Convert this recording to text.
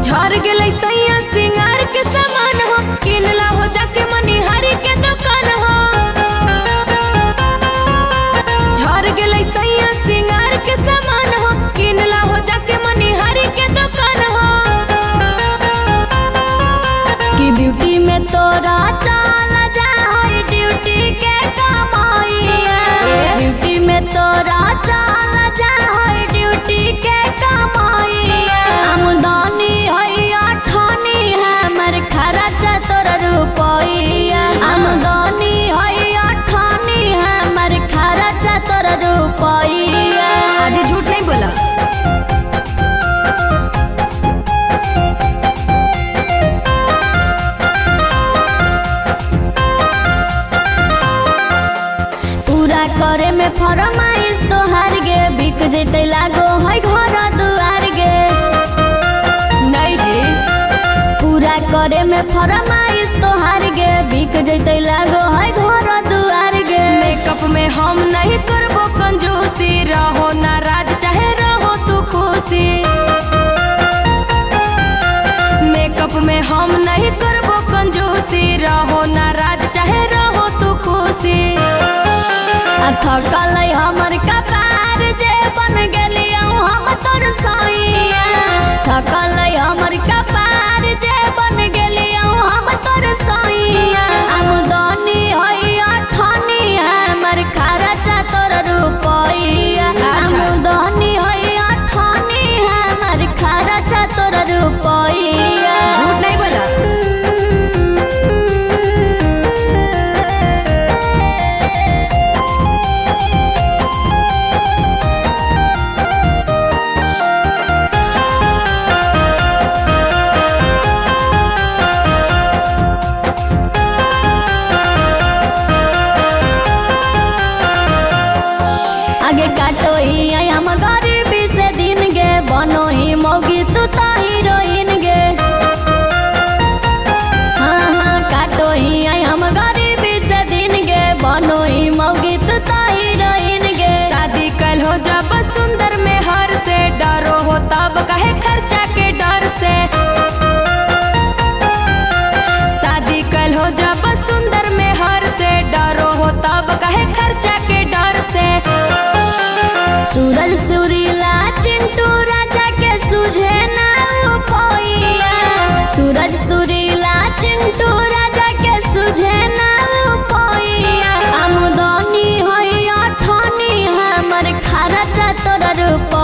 झर गेलै सैया सिंगार के सामान हो, किनला हो जाके मनिहारी के दुकान हो। झर गेलै सैया सिंगार के सामान हो, किनला हो जाके मनिहारी के दुकान हो। कि ब्यूटी में तोरा चल जा होई ड्यूटी के कमाइया, ब्यूटी में तोरा चल जा होई ड्यूटी के कमाइया। आमदनी होइया ठानी हमर खर्चा तोरा रुपइया, आमदनी होइया ठानी हमर खर्चा तोरा रुपइया। आज झूठ नहीं बोला। पूरा करे में फरमाइश तोहार गे, बिक जैते लागो है घर दुआर गे। नहीं जी, पूरा करे में फरमाइश तोहार गे, बिक जैते लागो है घर दुआर गे। मेकअप में हम नहीं करबो कंजूसी, रहो नाराज चाहे रहो तू खुशी। मेकअप में हम नहीं करबो कंजूसी, रहो नाराज चाहे रहो तू खुशी। थकल हमर कपार जे बन गेलियो हम तोर सैया, थकल हमर कपार जे बन गेलियो हम तोर सैया। आमदनी होइया ठानी हमर खर्चा तोर रुपइया, आमदनी होइया ठानी हमर खर्चा तोर रुपइया। झूठ नहीं बोला। आगे काटो ही हम गरीबी से दिन गे, बनो ही मौगी तू तो हीरोइन गे। हाँ हाँ काटो ही हम गरीबी से दिन गे, बनो ही मौगी तू तो हीरोइन गे। शादी कल हो जब सुंदर में हर से, डरो हो तब कहे खर्चा के डर से। शादी कल हो जब सुंदर में हर से, डरो हो तब कहे खर्चा के डर से। सूरज सुरीला चिंटू राजा के सुझे ना रुपइया, सूरज सुरीला चिंटू राजा के सुझे ना रुपइया। आमदनी होइया ठानी हमर खर्चा तोरा रुपइया।